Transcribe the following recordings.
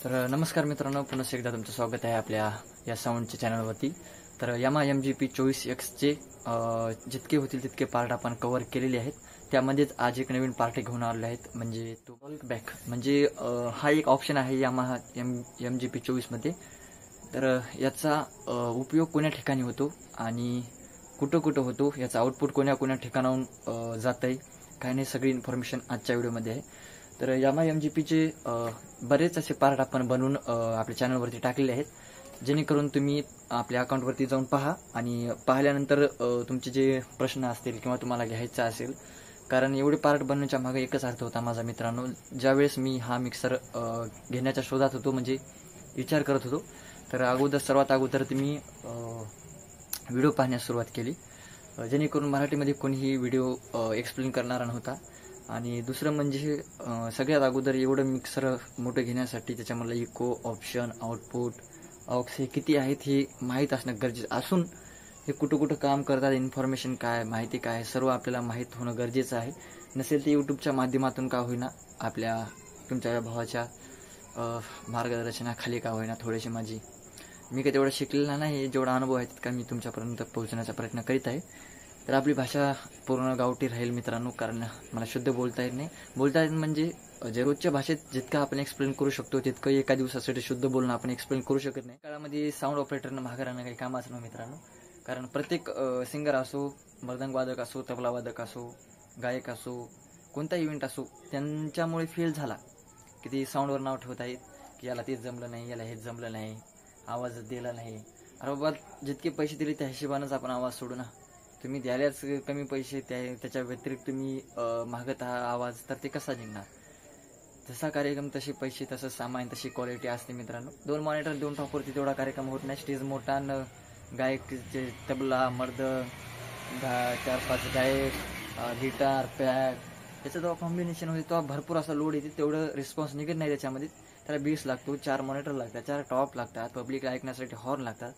तर नमस्कार मित्रांनो, पुन्हा एकदा तुमचं स्वागत आहे आपल्या या साऊंडच्या चॅनलवरती. तर यामा MGP 24Xचे जितके होतील तितके पार्ट आपण कव्हर केलेले आहेत. त्यामध्येच आज एक नवीन पार्ट घेऊन आलेले आहेत, म्हणजे तो टॉक बॅक. म्हणजे हा एक ऑप्शन आहे यामा MGP 24मध्ये. तर याचा उपयोग कोण्या ठिकाणी होतो आणि कुठं कुठं होतो, याचा आउटपुट कोण्या ठिकाणाहून जात आहे, काय नाही, सगळी इन्फॉर्मेशन आजच्या व्हिडिओमध्ये आहे. तर यामा MGPचे बरेच असे पार्ट आपण बनवून आपल्या चॅनलवरती टाकलेले आहेत, जेणेकरून तुम्ही आपल्या अकाउंटवरती जाऊन पहा आणि पाहिल्यानंतर तुमचे जे प्रश्न असतील किंवा तुम्हाला घ्यायचा असेल, कारण एवढे पार्ट बनवण्याच्या मागे एकच अर्थ होता माझा मित्रांनो. ज्यावेळेस मी हा मिक्सर घेण्याच्या शोधात होतो, म्हणजे विचार करत होतो, तर सर्वात अगोदर तुम्ही व्हिडिओ पाहण्यास सुरुवात केली, जेणेकरून मराठीमध्ये कोणीही व्हिडिओ एक्सप्लेन करणारा नव्हता. आणि दुसरं म्हणजे सगळ्यात अगोदर एवढं मिक्सर मोठं घेण्यासाठी त्याच्यामधलं इको, ऑप्शन, आउटपुट, ऑक्स हे किती आहेत हे माहीत असणं गरजेचं असून, हे कुठं कुठं काम करतात, इन्फॉर्मेशन काय, माहिती काय, सर्व आपल्याला माहीत होणं गरजेचं आहे. नसेल ते यूट्यूबच्या माध्यमातून का होईना, आपल्या तुमच्या भावाच्या मार्गदर्शनाखाली का होईना, थोडीशी मी काही तेवढं शिकलेला नाही, जेवढा अनुभव आहे तितका मी तुमच्यापर्यंत पोहोचण्याचा प्रयत्न करीत आहे. तर आपली भाषा पूर्ण गावठी राहील मित्रांनो, कारण मला शुद्ध बोलता येत नाही. बोलता येत म्हणजे जे रोजच्या भाषेत जितकं आपण एक्सप्लेन करू शकतो तितकं एका दिवसासाठी शुद्ध बोलणं आपण एक्सप्लेन करू शकत नाही. काळामध्ये साऊंड ऑपरेटरनं मागे राहणं काही कामाचं नाही मित्रांनो, कारण प्रत्येक सिंगर असो, मृदंगवादक असो, तबलावादक असो, गायक असो, कोणता इव्हेंट असो, त्यांच्यामुळे फेल झाला की ते साऊंडवर नाव ठेवत आहेत की याला तेच जमलं नाही, याला हेच जमलं नाही, आवाज दिला नाही. अरे बाबा, जितके पैसे दिले त्या हिशोबानंच आपण आवाज सोडू ना. तुम्ही द्यायलाच कमी पैसे, त्याच्या व्यतिरिक्त तुम्ही मागत आवाज, तर ते कसा निघणार? जसा कार्यक्रम तसे पैसे, तसं सामान, तशी क्वालिटी असते मित्रांनो. 2 मॉनिटर 2 टॉपवरती तेवढा कार्यक्रम होत नाही. स्टेज मोठा, गायक, तबला, मर्द, 4-5 गायक, गिटार, पॅड, त्याचं जेव्हा कॉम्बिनेशन होते तेव्हा भरपूर असा लोड येते, तेवढं रिस्पॉन्स निघत नाही त्याच्यामध्ये. त्याला बेस लागतो, 4 मॉनिटर लागतात, 4 टॉप लागतात, पब्लिक ऐकण्यासाठी हॉर्न लागतात,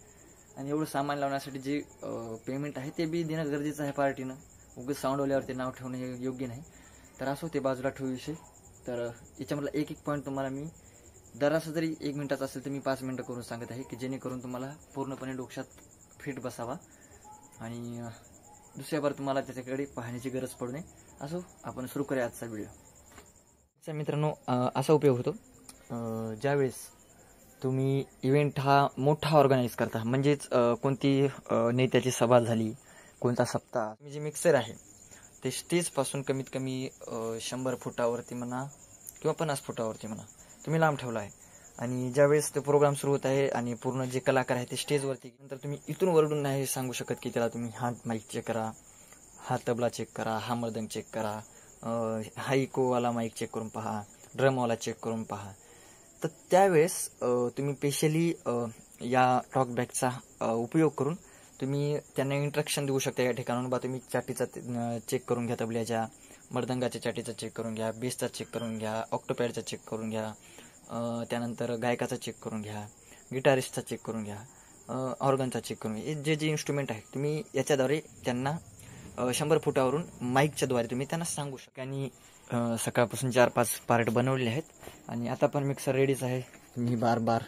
आणि एवढं सामान लावण्यासाठी जे पेमेंट आहे ते बी देणं गरजेचं आहे पार्टीनं. उगाच साऊंडवाल्यावरती नाव ठेवणं हे योग्य नाही. तर असो, ते बाजूला ठेवू विषय. तर याच्यामधला एक पॉईंट तुम्हाला मी जरासा जरी 1 मिनिटाचा असेल तर मी 5 मिनिटं करून सांगत आहे, की जेणेकरून तुम्हाला पूर्णपणे डोक्यात फिट बसावा आणि दुसऱ्यावर तुम्हाला त्याच्याकडे पाहण्याची गरज पडू नये. असो, आपण सुरू करूया आजचा व्हिडिओ. मित्रांनो, असा उपयोग होतो ज्यावेळेस तुम्ही इव्हेंट हा मोठा ऑर्गनाईज करता, म्हणजेच कोणती नेत्याची सभा झाली, कोणता सप्ताह, तुम्ही जे मिक्सर आहे ते स्टेजपासून कमीत कमी 100 फुटावरती म्हणा किंवा 50 फुटावरती म्हणा तुम्ही लांब ठेवला आहे. आणि ज्यावेळेस ते प्रोग्राम सुरू होत आहे आणि पूर्ण जे कलाकार आहे ते स्टेजवरती, नंतर तुम्ही इथून वरडून नाही सांगू शकत की त्याला तुम्ही हा माईक चेक करा, हा तबला चेक करा, हा मृदंग चेक करा, हा इकोवाला माईक चेक करून पहा, ड्रमवाला चेक करून पहा. तर त्यावेळेस तुम्ही स्पेशली या टॉकबॅकचा उपयोग करून तुम्ही त्यांना इंस्ट्रक्शन देऊ शकता. या ठिकाणून बा तुम्ही चाटीचा चेक करून घ्या, तबल्याच्या, मृदंगाच्या चाटीचा चेक करून घ्या, बेसचा चेक करून घ्या, ऑक्टोपॅडचा चेक करून घ्या, त्यानंतर गायकाचा चेक करून घ्या, गिटारिस्टचा चेक करून घ्या, ऑर्गनचा चेक करून घ्या. जे जे इन्स्ट्रुमेंट आहे तुम्ही याच्याद्वारे त्यांना 100 फुटावरून माईकच्याद्वारे तुम्ही त्यांना सांगू शकता. आणि सकाळपासून 4-5 पार्ट बनवलेले आहेत आणि आता पण मिक्सर रेडीच आहे. तुम्ही बार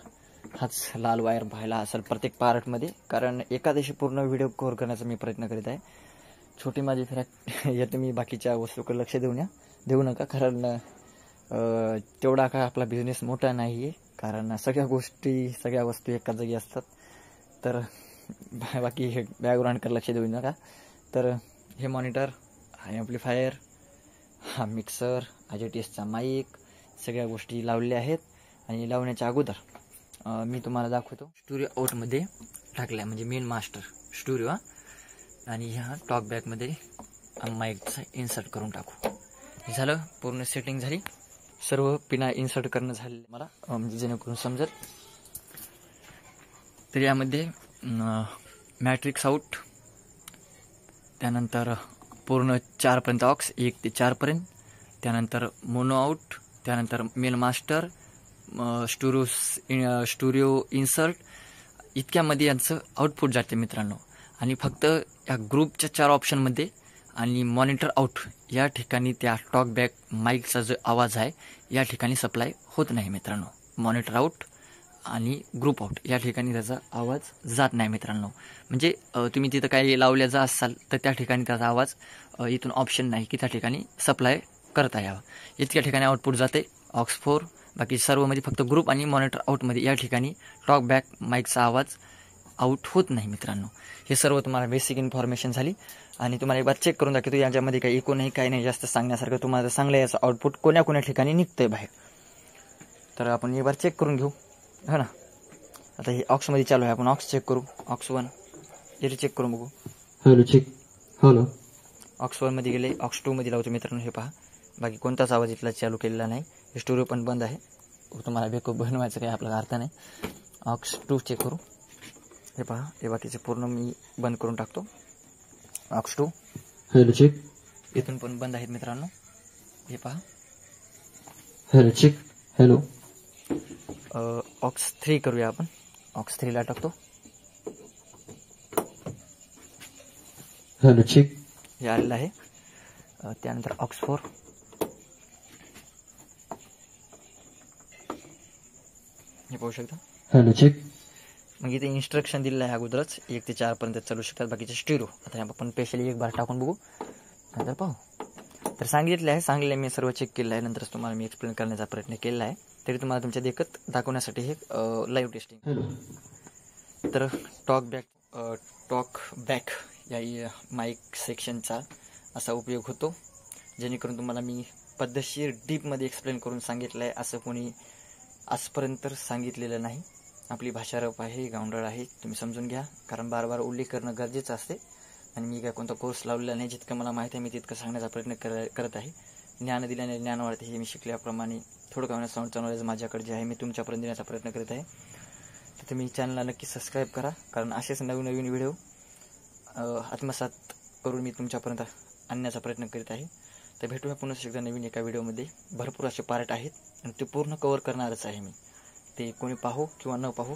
हाच लाल वायर पाहायला असेल प्रत्येक पार्टमध्ये, कारण एका दिवशी पूर्ण व्हिडिओ कव्हर करण्याचा मी प्रयत्न करीत आहे. छोटी माझी फिराक या तुम्ही बाकीच्या वस्तूकडे लक्ष देऊ नका, कारण तेवढा का आपला बिझनेस मोठा नाही आहे, कारण सगळ्या वस्तू एका जागी असतात. तर बाकी हे बॅकग्राऊंडकडे लक्ष देऊ नका. तर हे मॉनिटर, हा ॲम्प्लिफायर, हा मिक्सर, AJTSचा माईक, सगळ्या गोष्टी लावलेल्या आहेत. आणि लावण्याच्या अगोदर मी तुम्हाला दाखवतो स्टुडिओ आउटमध्ये टाकला, म्हणजे मेन मास्टर स्टुडिओ, आणि ह्या टॉकबॅकमध्ये माईकचा इन्सर्ट करून टाकू. हे झालं, पूर्ण सेटिंग झाली, सर्व पिना इन्सर्ट करणं झालं मला, म्हणजे जेणेकरून समजेल. तर यामध्ये मॅट्रिक्स आउट, त्यानंतर पूर्ण 4पर्यंत ऑक्स, 1 ते 4पर्यंत, त्यानंतर मोनो आउट, त्यानंतर मेन मास्टर, स्टुडिओ इन्सर्ट, इतक्यामध्ये यांचं आउटपुट जाते मित्रांनो. आणि फक्त या ग्रुपच्या 4 ऑप्शनमध्ये आणि मॉनिटर आउट या ठिकाणी त्या टॉकबॅक माईकचा जो आवाज आहे या ठिकाणी सप्लाय होत नाही मित्रांनो. मॉनिटर आउट आणि ग्रुप आउट या ठिकाणी त्याचा आवाज जात नाही मित्रांनो. म्हणजे तुम्ही तिथं काही लावल्याचा असाल तर त्या ठिकाणी त्याचा आवाज इथून ऑप्शन नाही की त्या ठिकाणी सप्लाय करता यावा. इतक्या ठिकाणी आउटपुट जाते ऑक्स 4. बाकी सर्वमध्ये फक्त ग्रुप आणि मॉनिटर आउटमध्ये या ठिकाणी टॉक बॅक माईकचा आवाज आउट होत नाही मित्रांनो. हे सर्व तुम्हाला बेसिक इन्फॉर्मेशन झाली आणि तुम्हाला एक बार चेक करून दाखवतो याच्यामध्ये काही इको नाही, काही नाही जास्त सांगण्यासारखं. तुम्हाला चांगलं याचं आउटपुट कोण्या ठिकाणी निघतंय बाहेर. तर आपण एक बार चेक करून घेऊ हो ना. आता हे ऑक्समध्ये चालू आहे, आपण ऑक्स चेक करू. ऑक्स 1 इथे चेक करून बघू. Hello check. हॅलो. ऑक्स 1 मध्ये गेले, ऑक्स 2 मध्ये लावतो मित्रांनो. हे पहा, बाकी कोणताच आवाज इथला चालू केलेला नाही. स्टुडिओ पण बंद आहे. तुम्हाला बेकअप बनवायचं काही आपल्याला अर्थ नाही. ऑक्स 2 चेक करू. हे पहा, हे बाकीचे पूर्ण मी बंद करून टाकतो. ऑक्स 2. Hello check. इथून पण बंद आहेत मित्रांनो. हे पहा. Hello check. हॅलो. ऑक्स 3 करूया आपण. ऑक्स 3 ला टाकतो. Hello check. हे आलेलं आहे. त्यानंतर ऑक्स 4. हे पाहू शकता. Hello check. मग इथे इन्स्ट्रक्शन दिलेलं आहे अगोदरच 1 ते 4 पर्यंत चालू शकतात बाकीचे स्टिरो. आता आपण स्पेशली एक बार टाकून बघू नंतर पाहू. तर सांगितले मी सर्व चेक केलं आहे. नंतरच तुम्हाला मी एक्सप्लेन करण्याचा प्रयत्न केला आहे. तरी तुम्हाला तुमच्या देखत दाखवण्यासाठी हे लाईव्ह टेस्टिंग. हॅलो. तर टॉक बॅक या माईक सेक्शनचा असा उपयोग होतो, जेणेकरून तुम्हाला मी पद्धतशीर डीपमध्ये एक्सप्लेन करून सांगितलं आहे. असं कोणी आजपर्यंत सांगितलेलं नाही. आपली भाषा रफ आहे, गावंढळ आहे, तुम्ही समजून घ्या. कारण बार उल्लेख करणं गरजेचं असते. आणि मी काय कोणता कोर्स लावलेला नाही. जितकं मला माहीत आहे मी तितकं सांगण्याचा प्रयत्न करत आहे. ज्ञान दिल्याने ज्ञान वाढते. हे मी शिकल्याप्रमाणे थोडं का साऊंडचं नॉलेज माझ्याकडे जे आहे मी तुमच्यापर्यंत देण्याचा प्रयत्न करत आहे. तर तुम्ही चॅनलला नक्की सबस्क्राईब करा, कारण असेच नवीन व्हिडिओ आत्मसात करून मी तुमच्यापर्यंत आणण्याचा प्रयत्न करीत आहे. तर भेटूया पुन्हा एकदा नवीन एका व्हिडिओमध्ये. भरपूर असे पार्ट आहेत आणि ते पूर्ण कव्हर करणारच आहे मी. ते कोणी पाहू किंवा न पाहू